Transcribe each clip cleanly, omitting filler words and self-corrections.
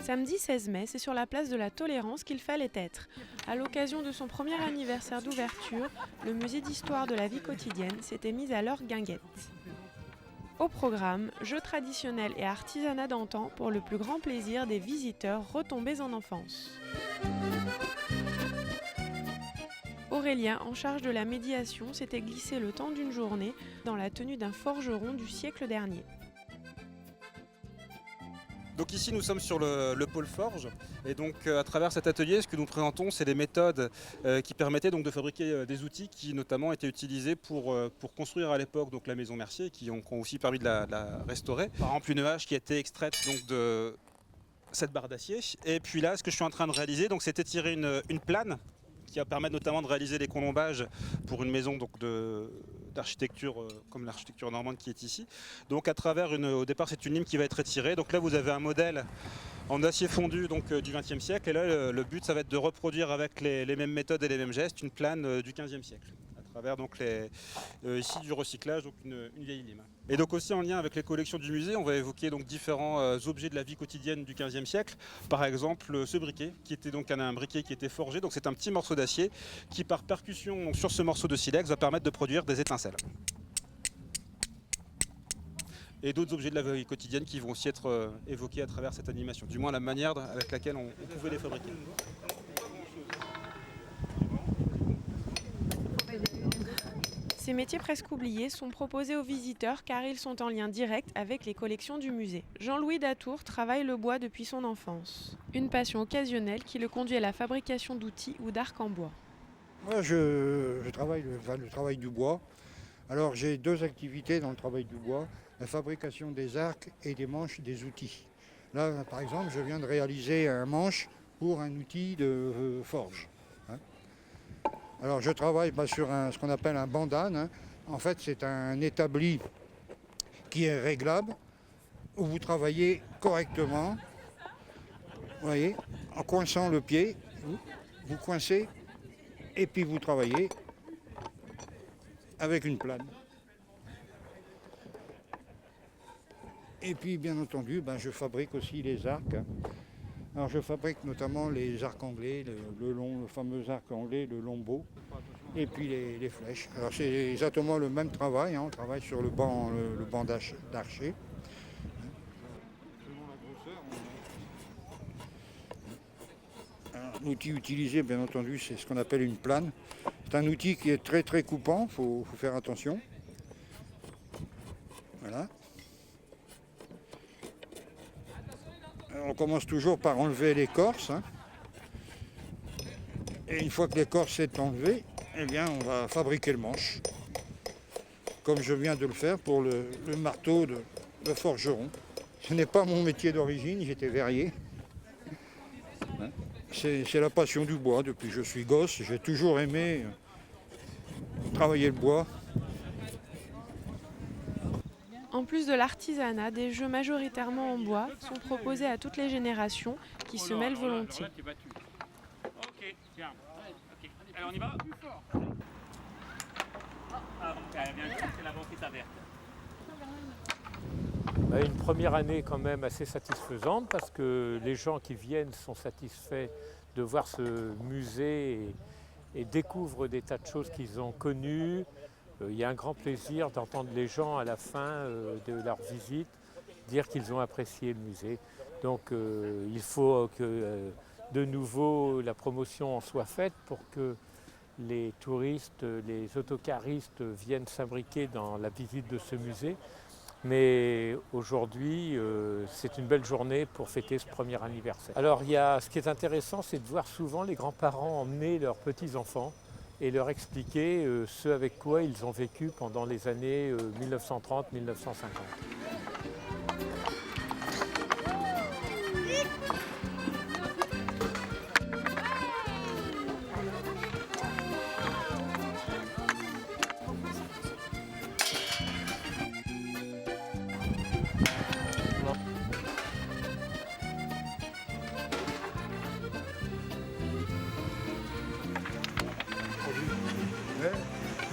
Samedi 16 mai, c'est sur la place de la Tolérance qu'il fallait être. À l'occasion de son premier anniversaire d'ouverture, le musée d'histoire de la vie quotidienne s'était mis à leur guinguette. Au programme, jeux traditionnels et artisanat d'antan pour le plus grand plaisir des visiteurs retombés en enfance. Aurélien, en charge de la médiation, s'était glissé le temps d'une journée dans la tenue d'un forgeron du siècle dernier. Donc ici nous sommes sur le pôle forge et donc à travers cet atelier ce que nous présentons c'est des méthodes qui permettaient donc de fabriquer des outils qui notamment étaient utilisés pour construire à l'époque donc la maison Mercier qui ont aussi permis de la restaurer. Par exemple une hache qui a été extraite donc de cette barre d'acier et puis là ce que je suis en train de réaliser donc c'est étirer une plane qui va permettre notamment de réaliser les colombages pour une maison donc d'architecture comme l'architecture normande qui est ici. Donc à travers au départ c'est une lime qui va être étirée. Donc là vous avez un modèle en acier fondu donc, du XXe siècle et là le but ça va être de reproduire avec les mêmes méthodes et les mêmes gestes une plane du XVe siècle. À travers donc ici du recyclage, donc une vieille lime. Et donc aussi en lien avec les collections du musée, on va évoquer donc différents objets de la vie quotidienne du XVe siècle. Par exemple ce briquet, qui était donc un briquet qui était forgé, donc c'est un petit morceau d'acier qui par percussion donc, sur ce morceau de silex va permettre de produire des étincelles. Et d'autres objets de la vie quotidienne qui vont aussi être évoqués à travers cette animation, du moins la manière avec laquelle on pouvait les fabriquer. Ces métiers presque oubliés sont proposés aux visiteurs car ils sont en lien direct avec les collections du musée. Jean-Louis Datour travaille le bois depuis son enfance. Une passion occasionnelle qui le conduit à la fabrication d'outils ou d'arcs en bois. Moi, je travaille le travail du bois. Alors j'ai deux activités dans le travail du bois, la fabrication des arcs et des manches des outils. Là, par exemple, je viens de réaliser un manche pour un outil de forge. Alors je travaille sur ce qu'on appelle un bandane. En fait, c'est un établi qui est réglable, où vous travaillez correctement. Vous voyez, en coinçant le pied, vous coincez et puis vous travaillez avec une plane. Et puis bien entendu, je fabrique aussi les arcs. Alors je fabrique notamment les arcs anglais, le fameux arc anglais, le longbow, et puis les flèches. Alors c'est exactement le même travail, on travaille sur le banc d'archer. L'outil utilisé, bien entendu, c'est ce qu'on appelle une plane. C'est un outil qui est très très coupant, il faut faire attention. Voilà. On commence toujours par enlever l'écorce. Et une fois que l'écorce est enlevée, eh bien, on va fabriquer le manche. Comme je viens de le faire pour le marteau de forgeron. Ce n'est pas mon métier d'origine, j'étais verrier. C'est la passion du bois. Depuis que je suis gosse, j'ai toujours aimé travailler le bois. En plus de l'artisanat, des jeux majoritairement en bois sont proposés à toutes les générations qui se mêlent volontiers. Ok, tiens. Ok. Allez, on y va. C'est la banquette verte. Une première année quand même assez satisfaisante parce que les gens qui viennent sont satisfaits de voir ce musée et découvrent des tas de choses qu'ils ont connues. Il y a un grand plaisir d'entendre les gens à la fin de leur visite dire qu'ils ont apprécié le musée. Donc il faut que de nouveau la promotion en soit faite pour que les touristes, les autocaristes viennent s'imbriquer dans la visite de ce musée. Mais aujourd'hui, c'est une belle journée pour fêter ce premier anniversaire. Alors ce qui est intéressant, c'est de voir souvent les grands-parents emmener leurs petits-enfants et leur expliquer ce avec quoi ils ont vécu pendant les années 1930-1950.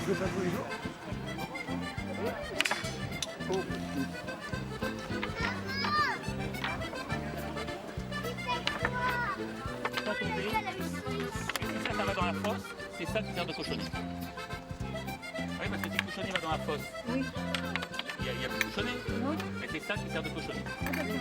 Tu fais ça tous les jours ? Oh. la fosse, c'est ça qui sert de cochonnet. Oui, parce que si le cochonnet va dans la fosse, Oui. il y a le cochonnet, Oui. et c'est ça qui sert de cochonnet. Ah, d'accord.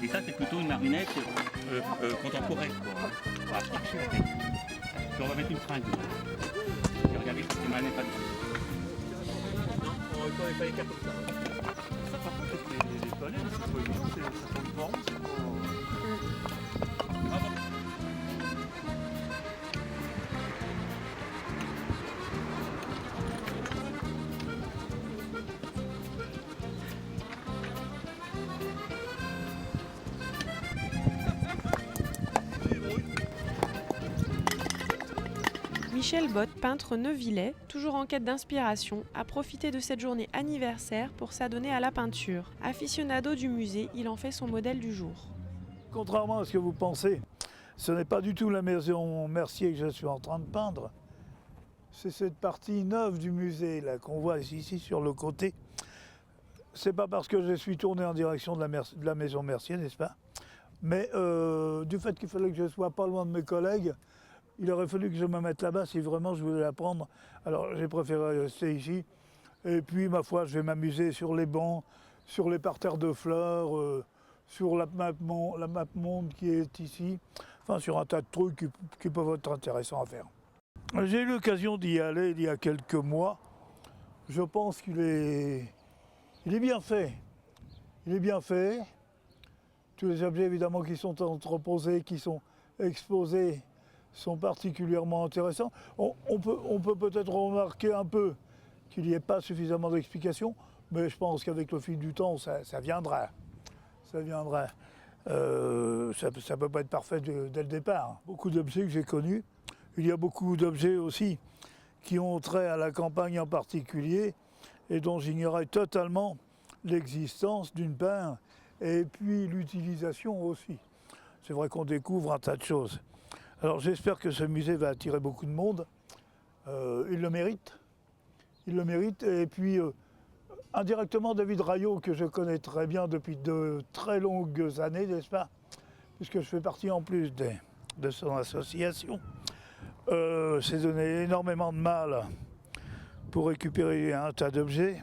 Et ça, c'est plutôt une marionnette contemporaine. On va chercher la tête. Puis on va mettre une fringue. Et regardez, je crois que c'est marionnette pas dedans. Non, on va pas les faire comme ça. Ça, par contre, les toilettes, c'est pas évident, ça tombe pas rond, c'est pas... Ah bon. Michel Bott, peintre neuvillais, toujours en quête d'inspiration, a profité de cette journée anniversaire pour s'adonner à la peinture. Aficionado du musée, il en fait son modèle du jour. Contrairement à ce que vous pensez, ce n'est pas du tout la maison Mercier que je suis en train de peindre. C'est cette partie neuve du musée là qu'on voit ici sur le côté. C'est pas parce que je suis tourné en direction de la maison Mercier, n'est-ce pas? Mais du fait qu'il fallait que je sois pas loin de mes collègues, il aurait fallu que je me mette là-bas si vraiment je voulais l'apprendre. Alors j'ai préféré rester ici. Et puis ma foi, je vais m'amuser sur les bancs, sur les parterres de fleurs, sur la map monde qui est ici. Enfin sur un tas de trucs qui peuvent être intéressants à faire. J'ai eu l'occasion d'y aller il y a quelques mois. Je pense qu'il est bien fait. Il est bien fait. Tous les objets évidemment qui sont entreposés, qui sont exposés, sont particulièrement intéressants. On peut peut-être remarquer un peu qu'il n'y ait pas suffisamment d'explications, mais je pense qu'avec le fil du temps, ça viendra. Ça viendra. Ça ne peut pas être parfait dès le départ. Beaucoup d'objets que j'ai connus. Il y a beaucoup d'objets aussi qui ont trait à la campagne en particulier et dont j'ignorais totalement l'existence d'une part et puis l'utilisation aussi. C'est vrai qu'on découvre un tas de choses. Alors j'espère que ce musée va attirer beaucoup de monde. Il le mérite. Il le mérite. Et puis indirectement David Rayot, que je connais très bien depuis de très longues années, n'est-ce pas? Puisque je fais partie en plus de son association, s'est donné énormément de mal pour récupérer un tas d'objets,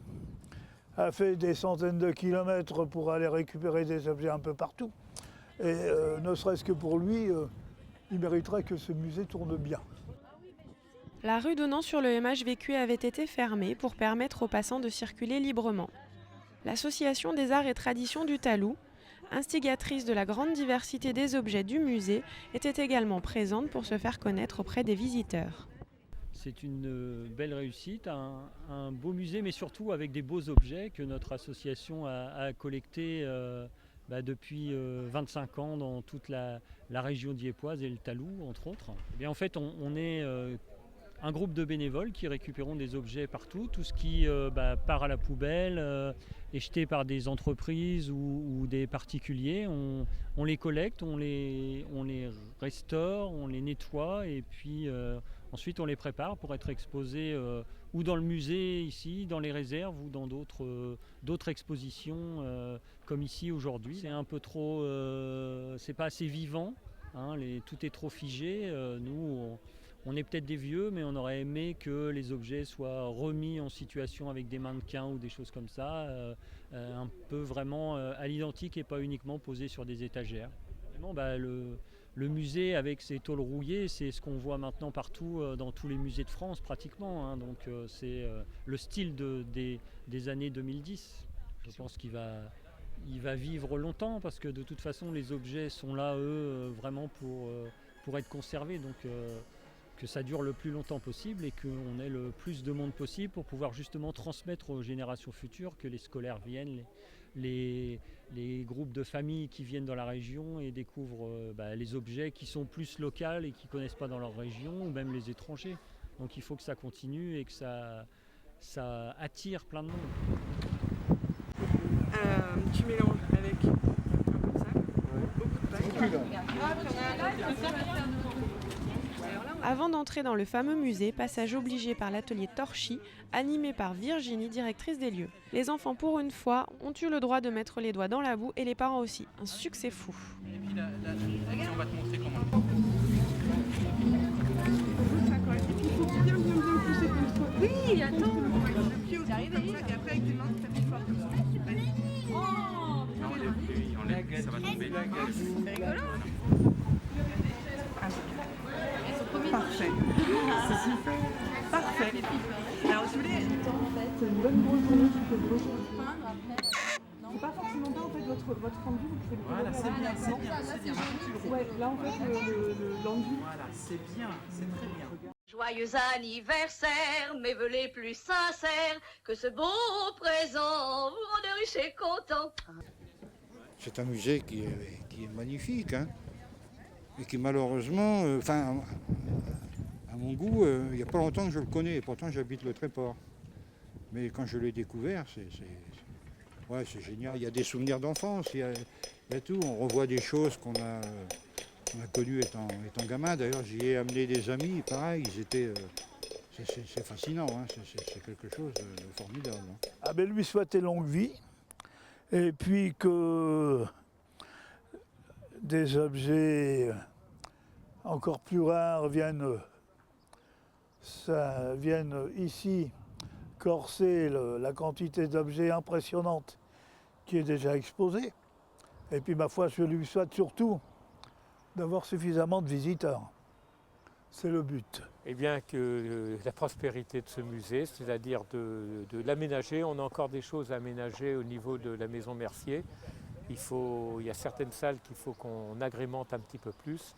a fait des centaines de kilomètres pour aller récupérer des objets un peu partout. Et ne serait-ce que pour lui, il mériterait que ce musée tourne bien. La rue donnant sur le MHVQ avait été fermée pour permettre aux passants de circuler librement. L'Association des arts et traditions du Talou, instigatrice de la grande diversité des objets du musée, était également présente pour se faire connaître auprès des visiteurs. C'est une belle réussite, un beau musée, mais surtout avec des beaux objets que notre association a collectés depuis 25 ans dans toute la région dieuppoise et le Talou, entre autres. Et bien, en fait, on est un groupe de bénévoles qui récupérons des objets partout. Tout ce qui part à la poubelle est jeté par des entreprises ou des particuliers. On les collecte, on les restaure, on les nettoie et puis ensuite on les prépare pour être exposés ou dans le musée ici, dans les réserves ou dans d'autres expositions comme ici aujourd'hui. C'est un peu trop, c'est pas assez vivant, hein, tout est trop figé. Nous, on est peut-être des vieux, mais on aurait aimé que les objets soient remis en situation avec des mannequins ou des choses comme ça, un peu vraiment à l'identique et pas uniquement posés sur des étagères. Vraiment, le musée avec ses tôles rouillées, c'est ce qu'on voit maintenant partout dans tous les musées de France pratiquement, hein, donc c'est le style des années 2010. Je pense qu'il va vivre longtemps parce que de toute façon les objets sont là, eux, vraiment pour être conservés. Donc, que ça dure le plus longtemps possible et qu'on ait le plus de monde possible pour pouvoir justement transmettre aux générations futures, que les scolaires viennent, les groupes de familles qui viennent dans la région et découvrent les objets qui sont plus locaux et qui ne connaissent pas dans leur région, ou même les étrangers. Donc il faut que ça continue et que ça attire plein de monde. Tu mélanges avec Avant d'entrer dans le fameux musée, passage obligé par l'atelier Torchy, animé par Virginie, directrice des lieux. Les enfants, pour une fois, ont eu le droit de mettre les doigts dans la boue et les parents aussi. Un succès fou. Et puis là, on va te montrer comment. Oui, attends. Le pied au comme ça, et après avec tes mains, tu tapes fort comme ça. Non, enlève, ça va tomber. C'est rigolo. Parfait. C'est super. Parfait. Alors, je voulais. C'est une bonne grosse journée qui peut vous rejoindre. C'est pas forcément bien en fait votre rendu, vous pouvez le Voilà, c'est bien, c'est bien, c'est bien. Ouais, là en fait le rendu. Voilà, c'est bien, c'est très bien. Joyeux anniversaire, mes vœux les plus sincères, que ce beau présent vous rende riche et content. C'est un musée qui est magnifique, hein, et qui malheureusement, à mon goût, il n'y a pas longtemps que je le connais, et pourtant j'habite le Tréport. Mais quand je l'ai découvert, c'est génial. Il y a des souvenirs d'enfance, il y a tout. On revoit des choses qu'on a connues étant gamin. D'ailleurs, j'y ai amené des amis, pareil, ils étaient... c'est fascinant, hein, c'est quelque chose de formidable. Hein. Ah ben lui souhaiter longue vie, et puis que des objets encore plus rares viennent ici corser la quantité d'objets impressionnante qui est déjà exposée. Et puis ma foi, je lui souhaite surtout d'avoir suffisamment de visiteurs. C'est le but. Eh bien que la prospérité de ce musée, c'est-à-dire de l'aménager, on a encore des choses à aménager au niveau de la maison Mercier. Il y a certaines salles qu'il faut qu'on agrémente un petit peu plus,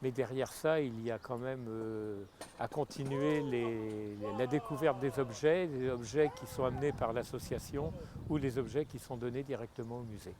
mais derrière ça, il y a quand même à continuer la découverte des objets qui sont amenés par l'association ou les objets qui sont donnés directement au musée.